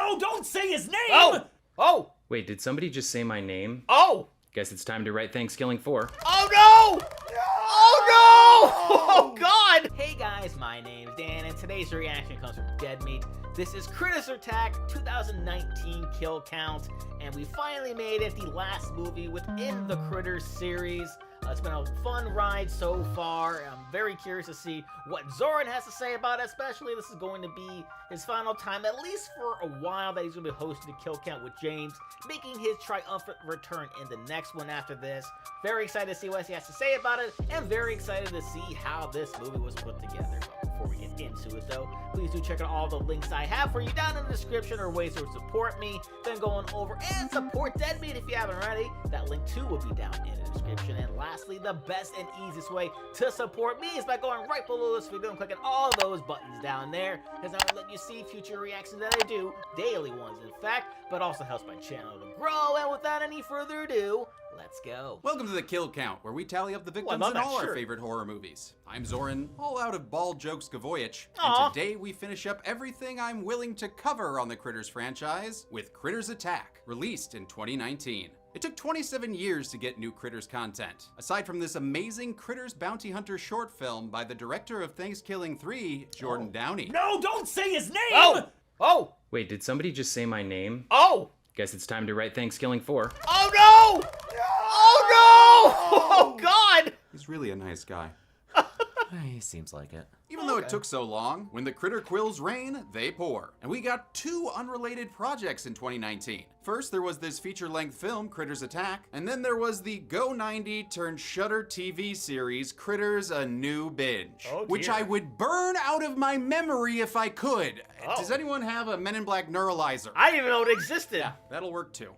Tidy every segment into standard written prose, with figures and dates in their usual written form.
No, don't say his name! Oh! Wait, did somebody just say my name? Oh! Guess it's time to write Thanksgiving 4. Oh no! Oh no! Oh god! Hey guys, my name's Dan, and today's reaction comes from Dead Meat. This is Critters Attack 2019 Kill Count, and we finally made it, the last movie within the Critters series. It's been a fun ride so far. I'm very curious to see what Zoran has to say about it, especially this is going to be his final time, at least for a while, that he's going to be hosting the Kill Count with James, making his triumphant return in the next one after this. Very excited to see what he has to say about it, and very excited to see how this movie was put together. But before we get into it though, please do check out all the links I have for you down in the description, or ways to support me. Then go on over and support Dead Meat if you haven't already. That link too will be down in the description. And lastly, the best and easiest way to support me is by going right below this video and clicking all those buttons down there, because I'm going to let you see future reactions that I do, daily ones in fact, but also helps my channel to grow. And without any further ado, let's go. Welcome to the Kill Count, where we tally up the victims in all our favorite horror movies. I'm Zoran, all out of bald jokes Gavoyich, and today we finish up everything I'm willing to cover on the Critters franchise with Critters Attack, released in 2019. It took 27 years to get new Critters content. Aside from this amazing Critters Bounty Hunter short film by the director of Thanksgiving 3, Jordan Downey. No, don't say his name! Oh! Wait, did somebody just say my name? Oh! Guess it's time to write Thanksgiving 4. Oh no! Oh no! Oh god! He's really a nice guy. He seems like it. Even though it took so long, when the critter quills rain, they pour. And we got two unrelated projects in 2019. First, there was this feature-length film, Critters Attack, and then there was the Go 90 turned Shudder TV series, Critters: A New Binge, which I would burn out of my memory if I could. Does anyone have a Men in Black neuralizer? I didn't even know it existed. Yeah, that'll work too.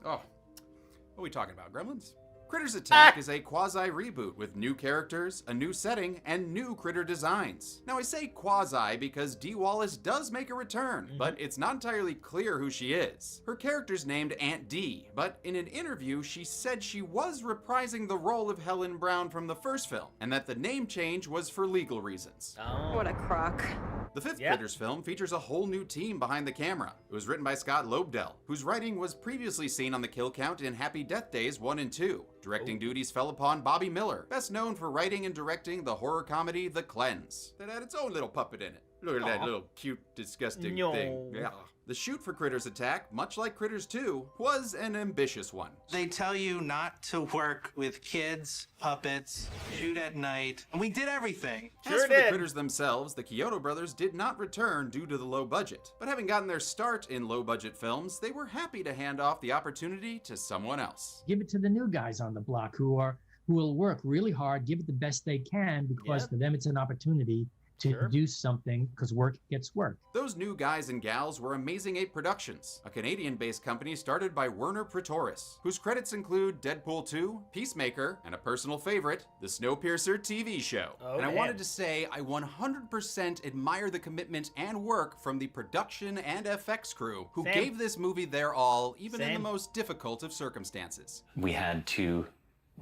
Oh, what are we talking about, Gremlins? Critters Attack is a quasi-reboot with new characters, a new setting, and new critter designs. Now I say quasi because Dee Wallace does make a return, but it's not entirely clear who she is. Her character's named Aunt Dee, but in an interview she said she was reprising the role of Helen Brown from the first film, and that the name change was for legal reasons. What a crock. The fifth Critters film features a whole new team behind the camera. It was written by Scott Lobdell, whose writing was previously seen on the Kill Count in Happy Death Days 1 and 2. Directing duties fell upon Bobby Miller, best known for writing and directing the horror comedy The Cleanse, that had its own little puppet in it. Look at that little cute, disgusting thing. Yeah. The shoot for Critters Attack, much like Critters 2, was an ambitious one. They tell you not to work with kids, puppets, shoot at night, and we did everything. As for the critters themselves, the Kyoto brothers did not return due to the low budget. But having gotten their start in low-budget films, they were happy to hand off the opportunity to someone else. Give it to the new guys on the block who will work really hard, give it the best they can, because for them it's an opportunity to do something, because work gets work. Those new guys and gals were Amazing 8 Productions, a Canadian-based company started by Werner Pretoris, whose credits include Deadpool 2, Peacemaker, and a personal favorite, the Snowpiercer TV show. And I wanted to say I 100% admire the commitment and work from the production and FX crew who gave this movie their all, even in the most difficult of circumstances. We had to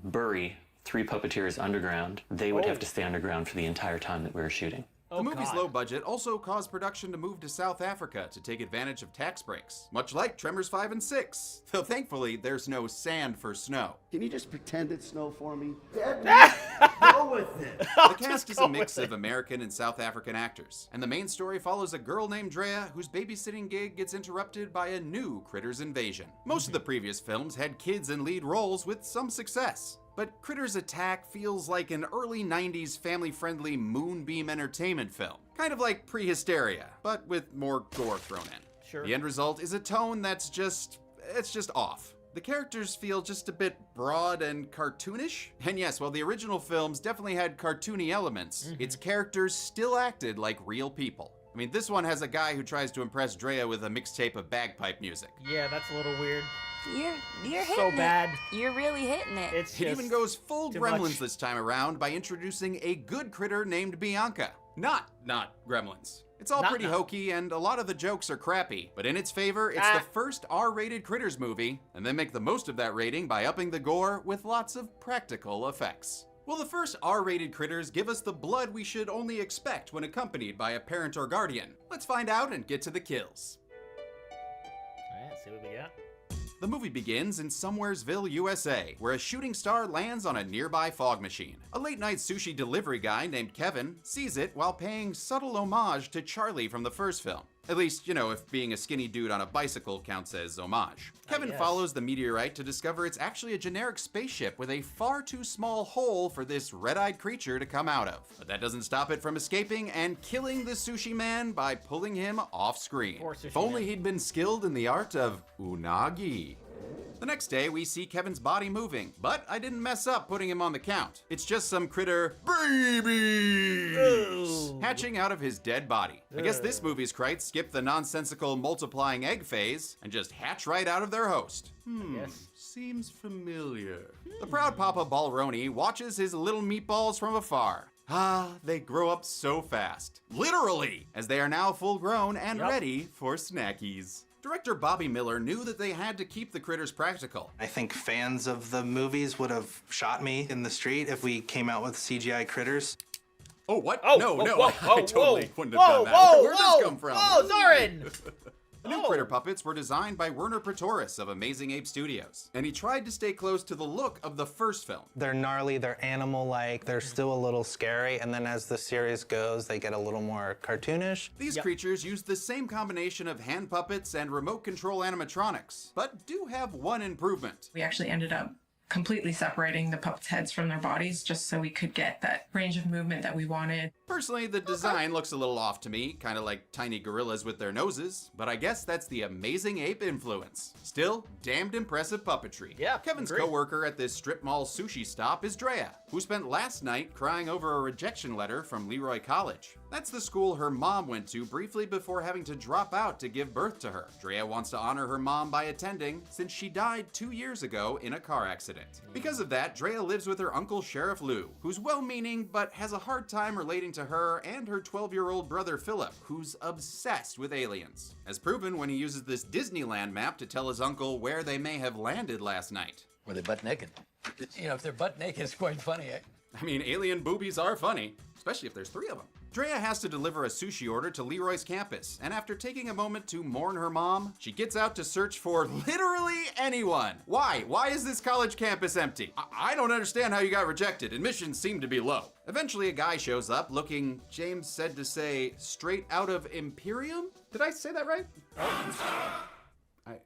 bury 3 puppeteers underground. They would have to stay underground for the entire time that we were shooting. The movie's low budget also caused production to move to South Africa to take advantage of tax breaks, much like Tremors 5 and 6, though thankfully there's no sand for snow. Can you just pretend it's snow for me? Go with it. The cast is a mix of American and South African actors, and the main story follows a girl named Drea whose babysitting gig gets interrupted by a new Critters invasion. Most of the previous films had kids in lead roles with some success. But Critters Attack feels like an early 90s family-friendly Moonbeam entertainment film. Kind of like Prehysteria, but with more gore thrown in. The end result is a tone that's just off. The characters feel just a bit broad and cartoonish. And yes, while the original films definitely had cartoony elements, its characters still acted like real people. I mean, this one has a guy who tries to impress Drea with a mixtape of bagpipe music. Yeah, that's a little weird. You're hitting So bad. You're really hitting it. It even goes full Gremlins this time around by introducing a good critter named Bianca. Not Gremlins. It's all pretty hokey, and a lot of the jokes are crappy, but in its favor, it's the first R-rated Critters movie, and they make the most of that rating by upping the gore with lots of practical effects. Will the first R-rated critters give us the blood we should only expect when accompanied by a parent or guardian? Let's find out and get to the kills. Alright, let's see what we got. The movie begins in Somewheresville, USA, where a shooting star lands on a nearby fog machine. A late-night sushi delivery guy named Kevin sees it while paying subtle homage to Charlie from the first film. At least, you know, if being a skinny dude on a bicycle counts as homage. Kevin follows the meteorite to discover it's actually a generic spaceship with a far too small hole for this red-eyed creature to come out of. But that doesn't stop it from escaping and killing the sushi man by pulling him off screen. If only he'd been skilled in the art of unagi. The next day, we see Kevin's body moving, but I didn't mess up putting him on the count. It's just some critter babies hatching out of his dead body. I guess this movie's krites skip the nonsensical multiplying egg phase and just hatch right out of their host. Seems familiar. The proud Papa Balroni watches his little meatballs from afar. Ah, they grow up so fast. Literally, as they are now full grown and ready for snackies. Director Bobby Miller knew that they had to keep the critters practical. I think fans of the movies would have shot me in the street if we came out with CGI critters. Oh, what? Oh, no, whoa, no, whoa, I totally whoa, wouldn't have done that. whoa, Where'd whoa, this come from? Whoa, Zoran! The new critter puppets were designed by Werner Pretorius of Amazing Ape Studios, and he tried to stay close to the look of the first film. They're gnarly, they're animal-like, they're still a little scary, and then as the series goes, they get a little more cartoonish. These creatures use the same combination of hand puppets and remote control animatronics, but do have one improvement. We actually ended up completely separating the puppets' heads from their bodies just so we could get that range of movement that we wanted. Personally, the design looks a little off to me, kind of like tiny gorillas with their noses, but I guess that's the Amazing Ape influence. Still, damned impressive puppetry. Yeah, Kevin's agreed. co-worker at this strip mall sushi stop is Drea, who spent last night crying over a rejection letter from Leroy College. That's the school her mom went to briefly before having to drop out to give birth to her. Drea wants to honor her mom by attending, since she died 2 years ago in a car accident. Because of that, Drea lives with her uncle Sheriff Lou, who's well-meaning but has a hard time relating to her and her 12-year-old brother Philip, who's obsessed with aliens. As proven when he uses this Disneyland map to tell his uncle where they may have landed last night. Were they butt naked? You know, if they're butt naked, it's quite funny. I mean, alien boobies are funny, especially if there's 3 of them. Drea has to deliver a sushi order to Leroy's campus, and after taking a moment to mourn her mom, she gets out to search for literally anyone. Why? Why is this college campus empty? I don't understand how you got rejected. Admissions seem to be low. Eventually, a guy shows up looking, James said to say, straight out of Imperium? Did I say that right?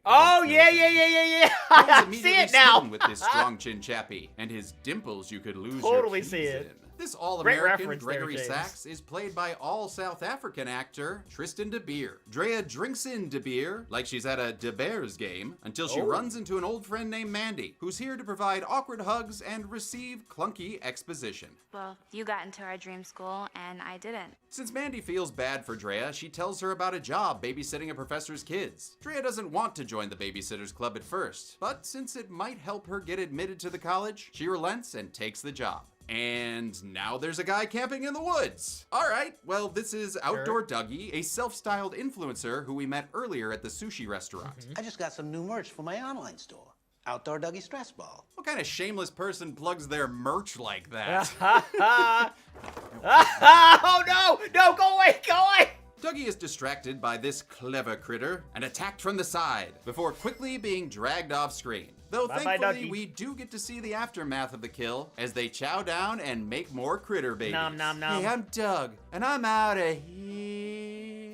Oh, yeah. I see it now. With this strong chin chappy and his dimples, you could lose Totally your see keys it. in. This all-American reference Gregory there, James. Sachs is played by all-South African actor Tristan de Beer. Drea drinks in de Beer like she's at a De Beers game until she runs into an old friend named Mandy, who's here to provide awkward hugs and receive clunky exposition. Well, you got into our dream school, and I didn't. Since Mandy feels bad for Drea, she tells her about a job babysitting a professor's kids. Drea doesn't want to join the Babysitters Club at first, but since it might help her get admitted to the college, she relents and takes the job. And now there's a guy camping in the woods. All right, well, this is Outdoor Dougie, a self-styled influencer who we met earlier at the sushi restaurant. I just got some new merch for my online store. Outdoor Dougie Stress Ball. What kind of shameless person plugs their merch like that? Oh, no, go away. Dougie is distracted by this clever critter and attacked from the side before quickly being dragged off screen. Though Bye-bye, thankfully, Dougie. we do get to see the aftermath of the kill as they chow down and make more critter babies. Nom, nom, nom. Hey, I'm Doug, and I'm out of here.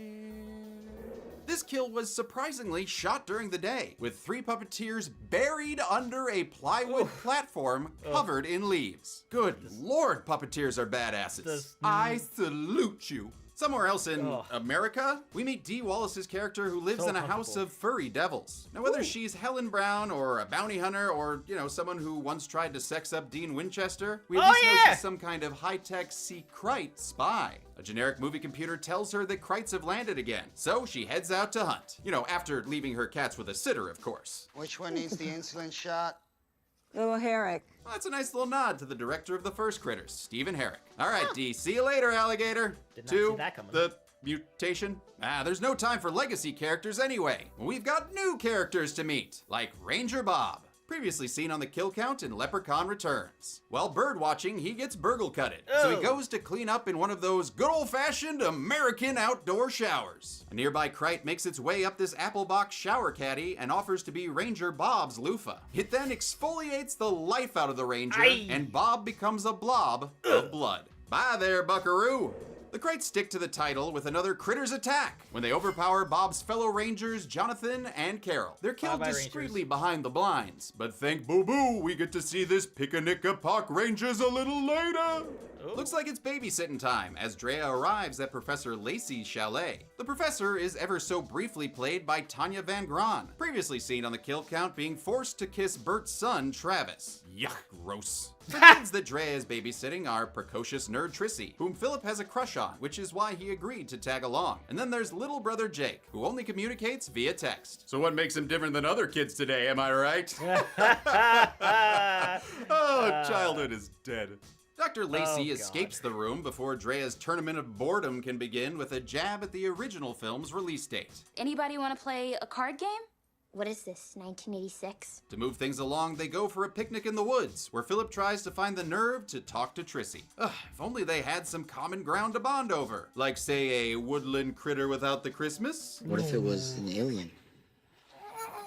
This kill was surprisingly shot during the day, with 3 puppeteers buried under a plywood platform covered in leaves. Good lord, puppeteers are badasses. I salute you. Somewhere else in America, we meet Dee Wallace's character who lives in a house of furry devils. Now, whether she's Helen Brown or a bounty hunter or, you know, someone who once tried to sex up Dean Winchester, we at least know she's some kind of high-tech Krite spy. A generic movie computer tells her that Krites have landed again, so she heads out to hunt. You know, after leaving her cats with a sitter, of course. Which one needs the insulin shot? Little Herrick. Well, that's a nice little nod to the director of the first Critters, Stephen Herrick. All right, Dee, see you later, alligator. Did not see that coming. The mutation. There's no time for legacy characters anyway. We've got new characters to meet, like Ranger Bob. Previously seen on the kill count in Leprechaun Returns. While bird watching, he gets burgle cutted. So he goes to clean up in one of those good old-fashioned American outdoor showers. A nearby Krite makes its way up this apple box shower caddy and offers to be Ranger Bob's loofah. It then exfoliates the life out of the Ranger, and Bob becomes a blob of blood. Bye there, buckaroo. The Krites stick to the title with another Critters attack when they overpower Bob's fellow Rangers, Jonathan and Carol. They're killed discreetly behind the blinds, but thank boo-boo, we get to see this Pickanicka-Pock Rangers a little later. Looks like it's babysitting time as Drea arrives at Professor Lacey's chalet. The professor is ever so briefly played by Tanya Van Gran, previously seen on the kill count being forced to kiss Bert's son, Travis. Yuck, gross. The kids that Drea is babysitting are precocious nerd Trissy, whom Philip has a crush on, which is why he agreed to tag along. And then there's little brother Jake, who only communicates via text. So what makes him different than other kids today, am I right? Oh, childhood is dead. Dr. Lacey escapes the room before Drea's tournament of boredom can begin with a jab at the original film's release date. Anybody want to play a card game? What is this, 1986? To move things along, they go for a picnic in the woods, where Philip tries to find the nerve to talk to Trissy. If only they had some common ground to bond over. Like, say, a woodland critter without the Christmas? What if it was an alien?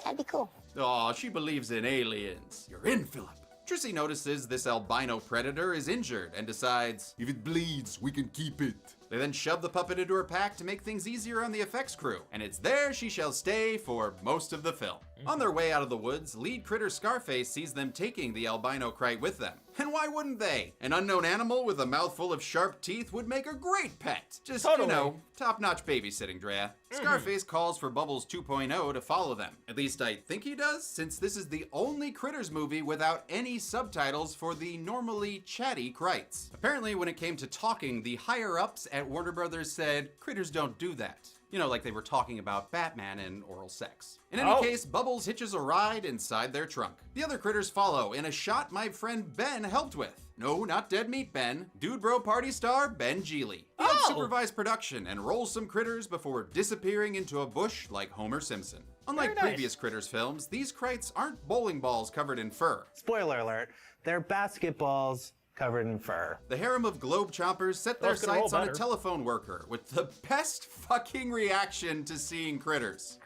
That'd be cool. Aw, she believes in aliens. You're in, Philip. Trissy notices this albino predator is injured and decides, if it bleeds, we can keep it. They then shove the puppet into her pack to make things easier on the effects crew, and it's there she shall stay for most of the film. On their way out of the woods, lead critter Scarface sees them taking the albino Krite with them. And why wouldn't they? An unknown animal with a mouthful of sharp teeth would make a great pet. Just, you know, top-notch babysitting, Drea. Scarface calls for Bubbles 2.0 to follow them. At least I think he does, since this is the only Critters movie without any subtitles for the normally chatty Krites. Apparently, when it came to talking, the higher-ups at Warner Brothers said, Critters don't do that. You know, like they were talking about Batman and oral sex. In any case, Bubbles hitches a ride inside their trunk. The other critters follow in a shot my friend Ben helped with. No, not Dead Meat Ben. Dude Bro Party star Ben Geely. He helped supervise production and roll some critters before disappearing into a bush like Homer Simpson. Unlike previous Critters films, these Krites aren't bowling balls covered in fur. Spoiler alert, they're basketballs covered in fur. The harem of globe chompers set their sights on a telephone worker with the best fucking reaction to seeing critters.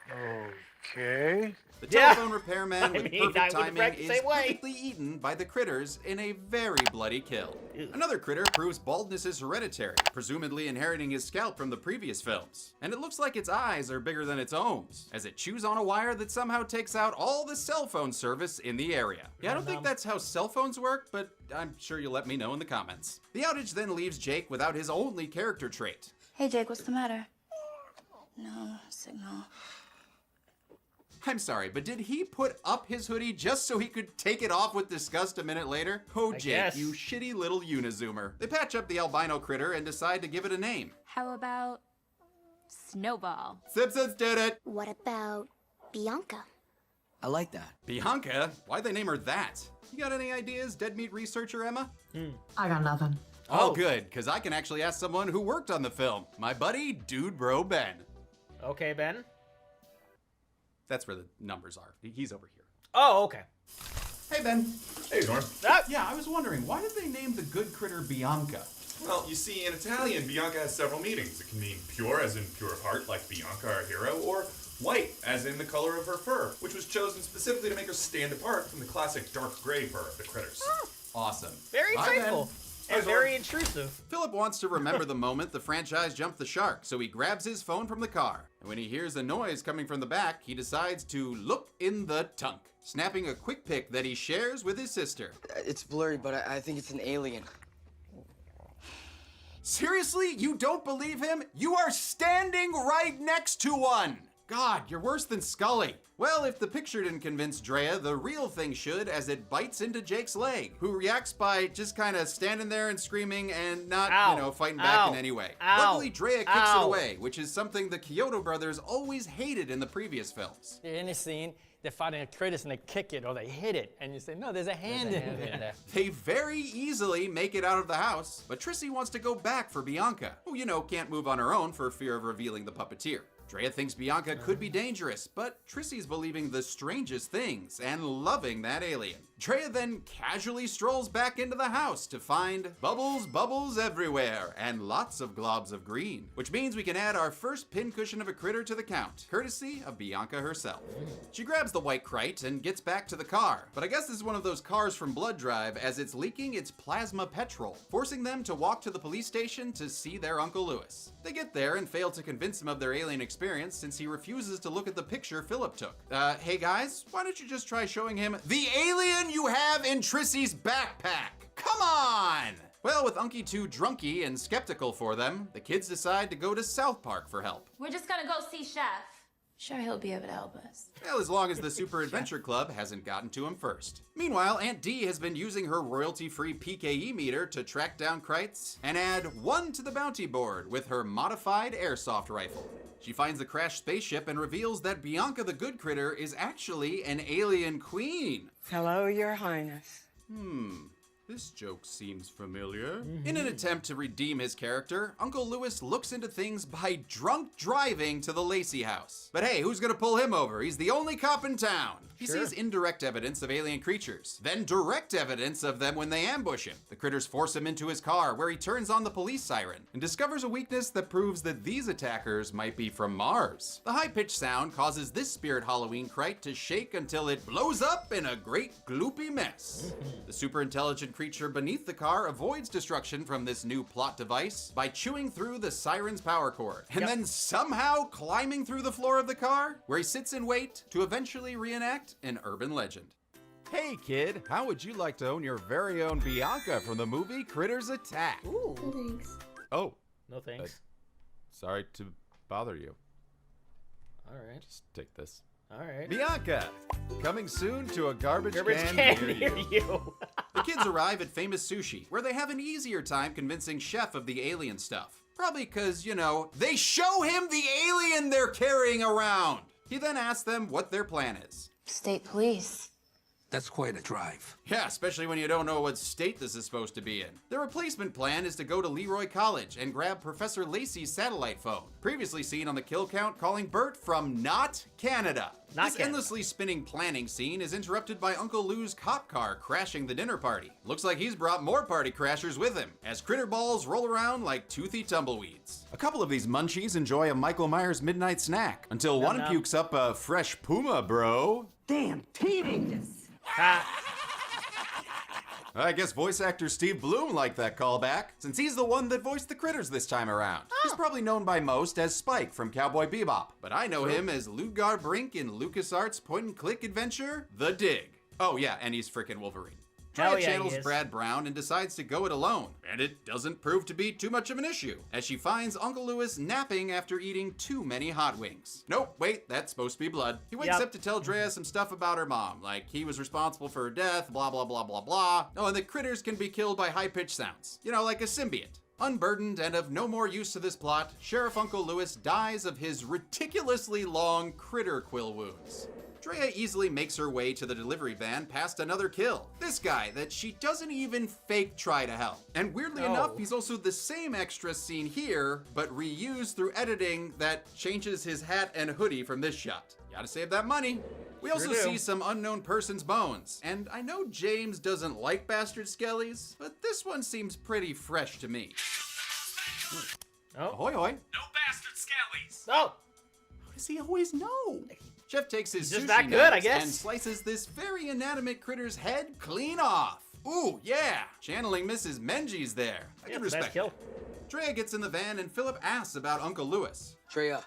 Okay. The telephone repairman with perfect timing is quickly eaten by the critters in a very bloody kill. Another critter proves baldness is hereditary, presumably inheriting his scalp from the previous films. And it looks like its eyes are bigger than its ohms, as it chews on a wire that somehow takes out all the cell phone service in the area. Yeah, I don't think that's how cell phones work, but I'm sure you'll let me know in the comments. The outage then leaves Jake without his only character trait. Hey, Jake, what's the matter? No signal. I'm sorry, but did he put up his hoodie just so he could take it off with disgust a minute later? Oh, Jake, you shitty little unizoomer. They patch up the albino critter and decide to give it a name. How about Snowball? Simpsons did it! What about Bianca? I like that. Bianca? Why'd they name her that? You got any ideas, Dead Meat researcher Emma? I got nothing. Oh, good, because I can actually ask someone who worked on the film. My buddy, Dude Bro Ben. Okay, Ben. That's where the numbers are. He's over here. Oh, okay. Hey, Ben. Hey, Norm. Yeah, I was wondering, why did they name the good critter Bianca? Well, you see, in Italian, Bianca has several meanings. It can mean pure, as in pure of heart, like Bianca, our hero, or white, as in the color of her fur, which was chosen specifically to make her stand apart from the classic dark gray fur of the critters. Awesome. Very Bye, insightful. And very intrusive. Philip wants to remember the moment the franchise jumped the shark, so he grabs his phone from the car. And when he hears a noise coming from the back, he decides to look in the tunk, snapping a quick pic that he shares with his sister. It's blurry, but I think it's an alien. Seriously? You don't believe him? You are standing right next to one! God, you're worse than Scully. Well, if the picture didn't convince Drea, the real thing should, as it bites into Jake's leg, who reacts by just kind of standing there and screaming and not, you know, fighting back in any way. Luckily, Drea kicks it away, which is something the Kyoto brothers always hated in the previous films. In a scene, they're fighting a critters and they kick it or they hit it, and you say, no, there's a hand in there. They very easily make it out of the house, but Trissy wants to go back for Bianca, who, you know, can't move on her own for fear of revealing the puppeteer. Drea thinks Bianca could be dangerous, but Trissy's believing the strangest things and loving that alien. Drea then casually strolls back into the house to find bubbles everywhere and lots of globs of green, which means we can add our first pincushion of a critter to the count, courtesy of Bianca herself. She grabs the white Krite and gets back to the car, but I guess this is one of those cars from Blood Drive as it's leaking its plasma petrol, forcing them to walk to the police station to see their Uncle Lewis. They get there and fail to convince him of their alien experience since he refuses to look at the picture Philip took. Hey guys, why don't you just try showing him the alien you have in Trissy's backpack? Come on! Well, with Unky too drunky and skeptical for them, the kids decide to go to South Park for help. We're just gonna go see Chef. Sure, he'll be able to help us. Well, as long as the Super Adventure Club hasn't gotten to him first. Meanwhile, Aunt Dee has been using her royalty-free PKE meter to track down Krites and add 1 to the bounty board with her modified airsoft rifle. She finds the crashed spaceship and reveals that Bianca the Good Critter is actually an alien queen. Hello, Your Highness. This joke seems familiar. In an attempt to redeem his character, Uncle Lewis looks into things by drunk driving to the Lacey house. But hey, who's gonna pull him over? He's the only cop in town. He sees indirect evidence of alien creatures, then direct evidence of them when they ambush him. The critters force him into his car, where he turns on the police siren and discovers a weakness that proves that these attackers might be from Mars. The high-pitched sound causes this Spirit Halloween Krite to shake until it blows up in a great gloopy mess. The super intelligent creature beneath the car avoids destruction from this new plot device by chewing through the siren's power cord and then somehow climbing through the floor of the car, where he sits and wait to eventually reenact an urban legend. Hey kid, how would you like to own your very own Bianca from the movie Critters Attack? Ooh. Thanks. Oh. No thanks. Sorry to bother you. All right. Just take this. All right. Bianca, coming soon to a garbage can near you. The kids arrive at Famous Sushi, where they have an easier time convincing Chef of the alien stuff. Probably because, you know, they show him the alien they're carrying around. He then asks them what their plan is. State police. That's quite a drive. Yeah, especially when you don't know what state this is supposed to be in. Their replacement plan is to go to Leroy College and grab Professor Lacey's satellite phone, previously seen on the kill count calling Bert from not Canada. This endlessly spinning planning scene is interrupted by Uncle Lou's cop car crashing the dinner party. Looks like he's brought more party crashers with him, as critter balls roll around like toothy tumbleweeds. A couple of these munchies enjoy a Michael Myers midnight snack, until one pukes up a fresh puma, bro. Damn teenagers. I guess voice actor Steve Bloom liked that callback, since he's the one that voiced the critters this time around. He's probably known by most as Spike from Cowboy Bebop, but I know him as Ludgar Brink in LucasArts point-and-click adventure, The Dig. Oh yeah, and he's frickin' Wolverine. Drea channels Brad Brown and decides to go it alone, and it doesn't prove to be too much of an issue, as she finds Uncle Lewis napping after eating too many hot wings. Nope, wait, that's supposed to be blood. He wakes up to tell Drea some stuff about her mom, like he was responsible for her death, blah blah blah blah blah. Oh, and that critters can be killed by high-pitched sounds. You know, like a symbiote. Unburdened and of no more use to this plot, Sheriff Uncle Lewis dies of his ridiculously long critter quill wounds. Drea easily makes her way to the delivery van past another kill. This guy that she doesn't even fake try to help. And weirdly enough, he's also the same extra seen here, but reused through editing that changes his hat and hoodie from this shot. Gotta save that money. We also see some unknown person's bones. And I know James doesn't like bastard skellies, but this one seems pretty fresh to me. Ahoy hoy. No bastard skellies. Oh. How does he always know? Chef takes his Just sushi that good, I knives guess. and slices this very inanimate critter's head clean off. Ooh, yeah, channeling Mrs. Menzies there. I can respect that. Drea gets in the van and Philip asks about Uncle Lewis. Drea.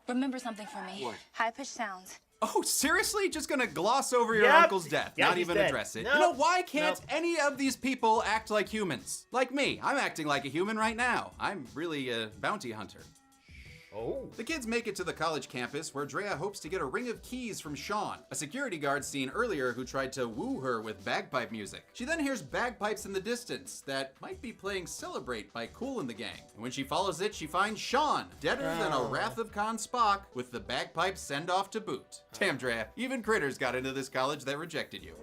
Remember something for me. What? High-pitched sounds. Oh, seriously? Just gonna gloss over your uncle's death, not even address it? Nope. You know, why can't any of these people act like humans? Like me, I'm acting like a human right now. I'm really a bounty hunter. Oh. The kids make it to the college campus, where Drea hopes to get a ring of keys from Sean, a security guard seen earlier who tried to woo her with bagpipe music. She then hears bagpipes in the distance that might be playing Celebrate by Kool and the Gang. And when she follows it, she finds Sean, deader than a Wrath of Khan Spock, with the bagpipe send-off to boot. Damn, Drea, even critters got into this college that rejected you.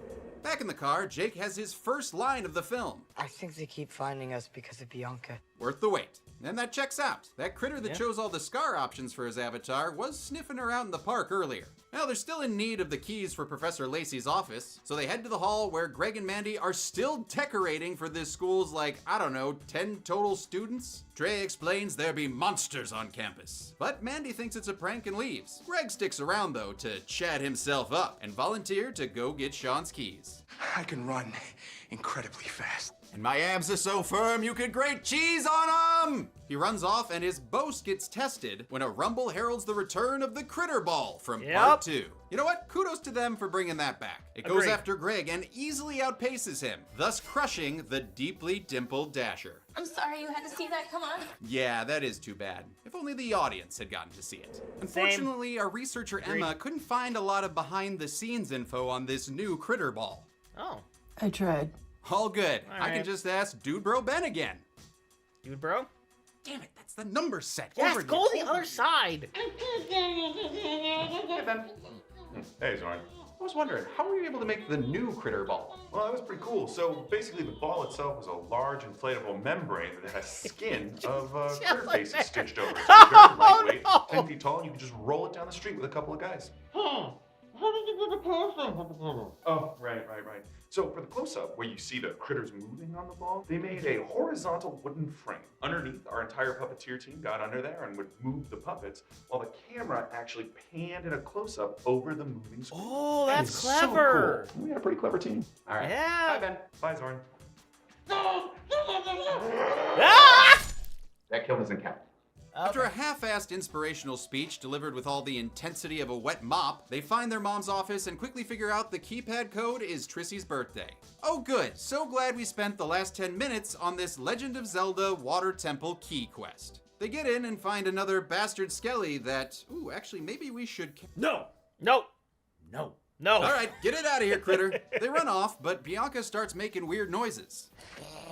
Back in the car, Jake has his first line of the film. I think they keep finding us because of Bianca. Worth the wait. And that checks out. That critter that chose all the scar options for his avatar was sniffing around in the park earlier. Now, they're still in need of the keys for Professor Lacey's office, so they head to the hall where Greg and Mandy are still decorating for this school's, like, I don't know, 10 total students? Trey explains there be monsters on campus, but Mandy thinks it's a prank and leaves. Greg sticks around, though, to chat himself up and volunteer to go get Sean's keys. I can run incredibly fast. And my abs are so firm you could grate cheese on them! He runs off and his boast gets tested when a rumble heralds the return of the Critter Ball from Part 2. You know what? Kudos to them for bringing that back. It goes Agreed. after Greg and easily outpaces him, thus crushing the deeply dimpled Dasher. I'm sorry you had to see that. Come on. Yeah, that is too bad. If only the audience had gotten to see it. Unfortunately, our researcher Emma couldn't find a lot of behind-the-scenes info on this new Critter Ball. Oh. I tried. All good. All I can right. just ask Dude Bro Ben again. Dude, bro? Damn it, that's the number set. Yes, Over go on again. the other side. Hey, Zorn. I was wondering, how were you able to make the new Critter Ball? Well, that was pretty cool. So basically, the ball itself was a large inflatable membrane that had skin of critter faces stitched over it. So it was very lightweight, 10 feet tall, and you could just roll it down the street with a couple of guys. How did you get the close-up? Oh, right. So for the close-up, where you see the critters moving on the ball, they made a horizontal wooden frame. Underneath, our entire puppeteer team got under there and would move the puppets, while the camera actually panned in a close-up over the moving screen. Oh, That that's is clever. So cool. We had a pretty clever team. All right. Yeah. Bye, Ben. Bye, Zorn. Ah! That kill doesn't count. After a half-assed inspirational speech delivered with all the intensity of a wet mop, they find their mom's office and quickly figure out the keypad code is Trissy's birthday. Oh good, so glad we spent the last 10 minutes on this Legend of Zelda Water Temple key quest. They get in and find another bastard skelly that, ooh, actually maybe we should... No. Alright, get it out of here, critter. They run off, but Bianca starts making weird noises.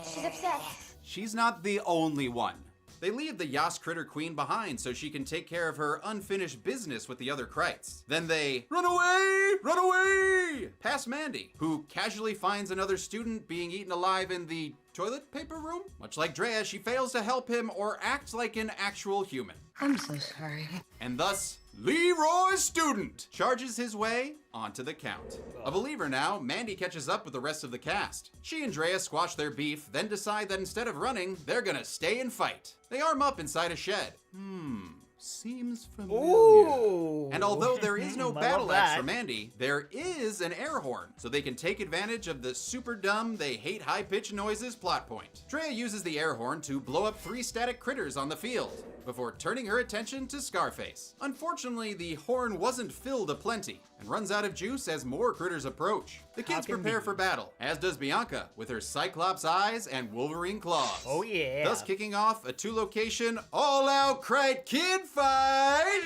She's upset. She's not the only one. They leave the Yas Critter Queen behind so she can take care of her unfinished business with the other Krites. Then they run away, past Mandy, who casually finds another student being eaten alive in the toilet paper room. Much like Drea, she fails to help him or act like an actual human. I'm so sorry. And thus, Leroy Student charges his way onto the count. A believer now, Mandy catches up with the rest of the cast. She and Drea squash their beef, then decide that instead of running, they're gonna stay and fight. They arm up inside a shed. Seems familiar. Ooh. And although there is no I battle love axe that. for Mandy, there is an air horn, so they can take advantage of the super dumb, they hate high-pitched noises plot point. Drea uses the air horn to blow up 3 static critters on the field, before turning her attention to Scarface. Unfortunately, the horn wasn't filled aplenty, and runs out of juice as more critters approach. The kids prepare for battle, as does Bianca, with her Cyclops eyes and Wolverine claws. Oh yeah. Thus kicking off a 2-location, all-out Krite kid fight!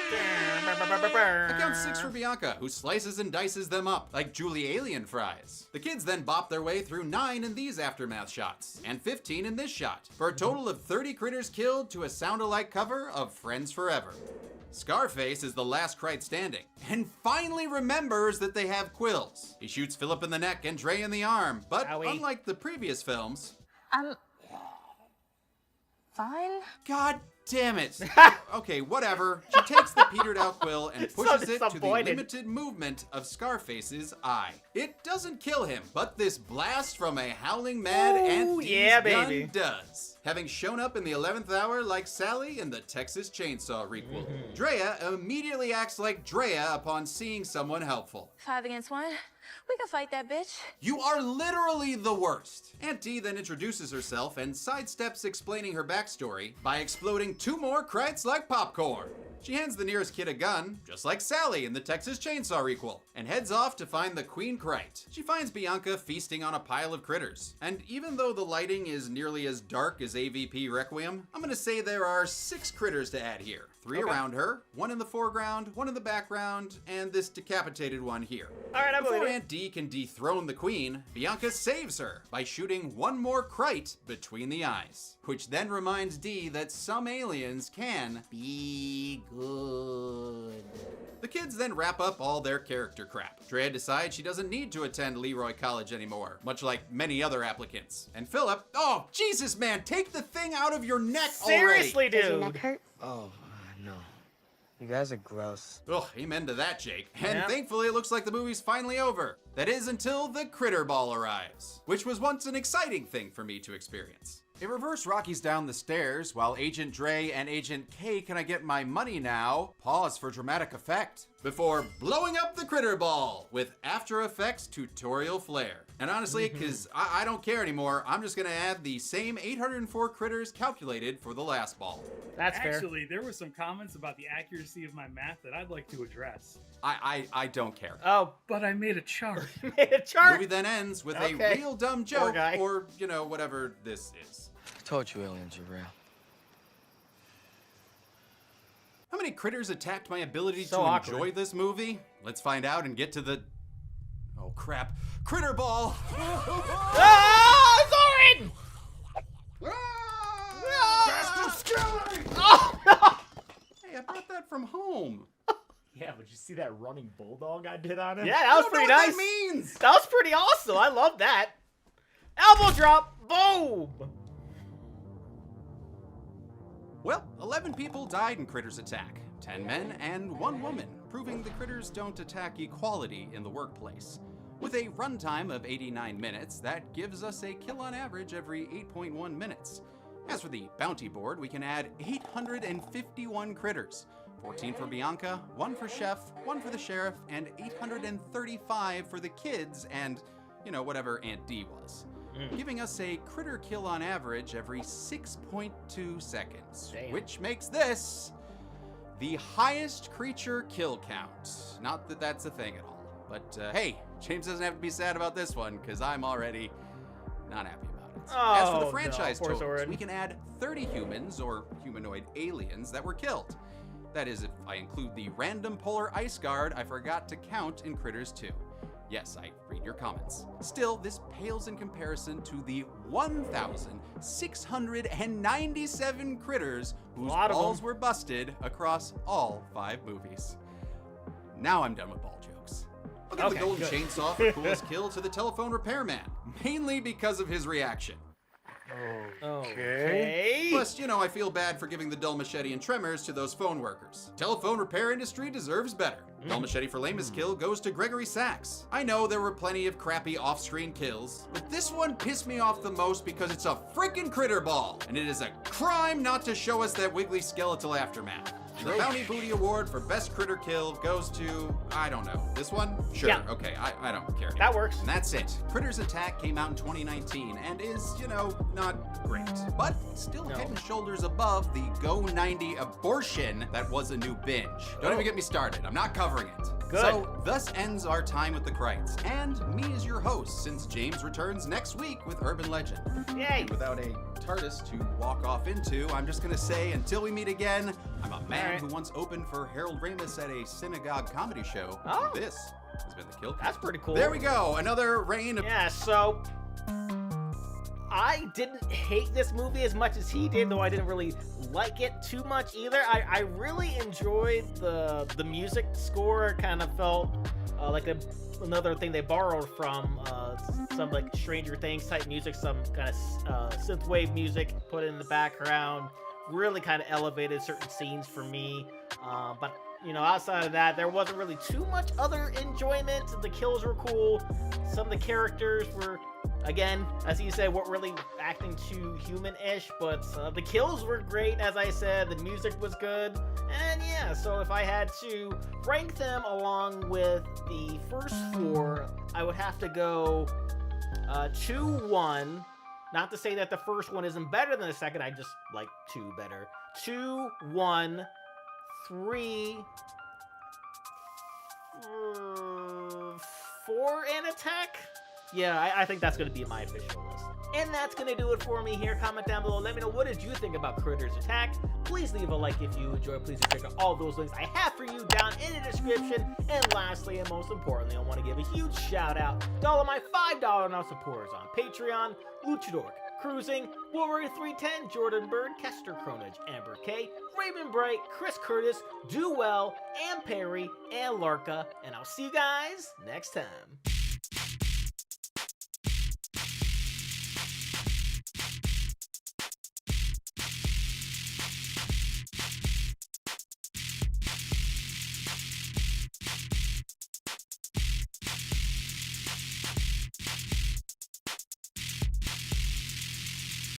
I count 6 for Bianca, who slices and dices them up like Julie Alien fries. The kids then bop their way through 9 in these aftermath shots, and 15 in this shot, for a total of 30 critters killed to a sound-alike cover of Friends Forever. Scarface is the last Krite standing, and finally remembers that they have quills. He shoots Philip in the neck and Dre in the arm, but unlike the previous films... Fine. God damn it. Okay, whatever. She takes the petered out quill and So pushes it to the disappointed. limited movement of Scarface's eye. It doesn't kill him, but this blast from a howling mad Ooh, ant yeah, gun baby. does. Having shown up in the 11th hour like Sally in the Texas Chainsaw requel. Drea immediately acts like Drea upon seeing someone helpful. 5 against 1. We can fight that bitch. You are literally the worst. Aunt T then introduces herself and sidesteps explaining her backstory by exploding 2 more Krites like popcorn. She hands the nearest kid a gun, just like Sally in the Texas Chainsaw requel, and heads off to find the Queen Krite. She finds Bianca feasting on a pile of critters. And even though the lighting is nearly as dark as AVP Requiem, I'm gonna say there are 6 critters to add here. 3 around her, 1 in the foreground, 1 in the background, and this decapitated one here. Alright, I believe Before it. Aunt D can dethrone the queen, Bianca saves her by shooting 1 more Krite between the eyes, which then reminds D that some aliens can be good. The kids kids then wrap up all their character crap. Drea decides she doesn't need to attend Leroy College anymore, much like many other applicants. And Philip, oh, Jesus, man, take the thing out of your neck Seriously, already. dude. Does your neck hurt? Oh, no. You guys are gross. Ugh, amen to that, Jake. And Yeah. thankfully, it looks like the movie's finally over. That is until the Critter Ball arrives, which was once an exciting thing for me to experience. It reverse Rockies down the stairs while Agent Dre and Agent K Can I Get My Money Now pause for dramatic effect before blowing up the Critter Ball with After Effects tutorial flair. And honestly, because I don't care anymore, I'm just going to add the same 804 critters calculated for the last ball. That's fair. Actually, there were some comments about the accuracy of my math that I'd like to address. I don't care. Oh. But I made a chart. Made a The chart? movie then ends with Okay. a real dumb Poor joke, guy. or, you know, whatever this is. I told you aliens are real. How many critters attacked my ability So to awkward. enjoy this movie? Let's find out and get to the... Oh, crap. Critter Ball! Ah, Zorin! Oh, no! Hey, I brought that from home. Yeah, but you see that running bulldog I did on him? Yeah, that was pretty nice. That means. That was pretty awesome. I love that. Elbow drop. Boom. Well, 11 people died in Critters Attack. 10 men and 1 woman, proving the critters don't attack equality in the workplace. With a runtime of 89 minutes, that gives us a kill on average every 8.1 minutes. As for the bounty board, we can add 851 critters. 14 for Bianca, 1 for Chef, 1 for the sheriff, and 835 for the kids and, you know, whatever Aunt D was. Giving us a critter kill on average every 6.2 seconds, which makes this the highest creature kill count. Not that that's a thing at all, but hey, James doesn't have to be sad about this one, because I'm already not happy about it. As for Oh, the franchise no, poor totals, Zorin. we can add 30 humans or humanoid aliens that were killed. That is, if I include the random polar ice guard I forgot to count in Critters 2. Yes, I read your comments. Still, this pales in comparison to the 1,697 critters whose lot of balls them. were busted across all 5 movies. Now I'm done with ball jokes. I'll give Okay, the golden good. chainsaw for coolest kill to the telephone repairman, mainly because of his reaction. Okay. Plus, you know, I feel bad for giving the dull machete and tremors to those phone workers. Telephone repair industry deserves better. Dull machete for lamest kill goes to Gregory Sachs. I know there were plenty of crappy off-screen kills, but this one pissed me off the most because it's a freaking critter ball, and it is a crime not to show us that wiggly skeletal aftermath. And the Bounty Booty Award for Best Critter Kill goes to, I don't know, this one? Sure, Yeah. okay, I don't care anymore. That works. And that's it. Critters Attack came out in 2019 and is, you know, not great, but still head and shoulders above the Go 90 abortion that was a new binge. Don't even get me started. I'm not covering it. Good. So, thus ends our time with the Krites, and me as your host, since James returns next week with Urban Legend. Yay. And without a TARDIS to walk off into, I'm just gonna say, until we meet again, I'm a man Alright. who once opened for Harold Ramis at a synagogue comedy show. Oh. This has been the Kill Count. That's pretty cool. There we go. Another reign of... Yeah, so I didn't hate this movie as much as he did, though I didn't really like it too much either. I really enjoyed the music score. Kind of felt like another thing they borrowed from some like Stranger Things type music, some kind of synthwave music put in the background. Really kind of elevated certain scenes for me. But you know, outside of that, there wasn't really too much other enjoyment. The kills were cool. Some of the characters were, again, as you said, weren't really acting too human-ish, but the kills were great, as I said. The music was good. And yeah, so if I had to rank them along with the first 4, I would have to go 2-1. Not to say that the first one isn't better than the second, I just like 2 better. 2-1. 3, 4 in attack? Yeah, I think that's going to be my official list. And that's going to do it for me here. Comment down below. Let me know, what did you think about Critters Attack? Please leave a like if you enjoyed. Please check out all those links I have for you down in the description. And lastly, and most importantly, I want to give a huge shout out to all of my $5 now supporters on Patreon, Luchador, Cruising, Wolverine 310, Jordan Bird, Kester Cronage, Amber K, Raven Bright, Chris Curtis, Do Well, Ann Perry, and Larka, and I'll see you guys next time.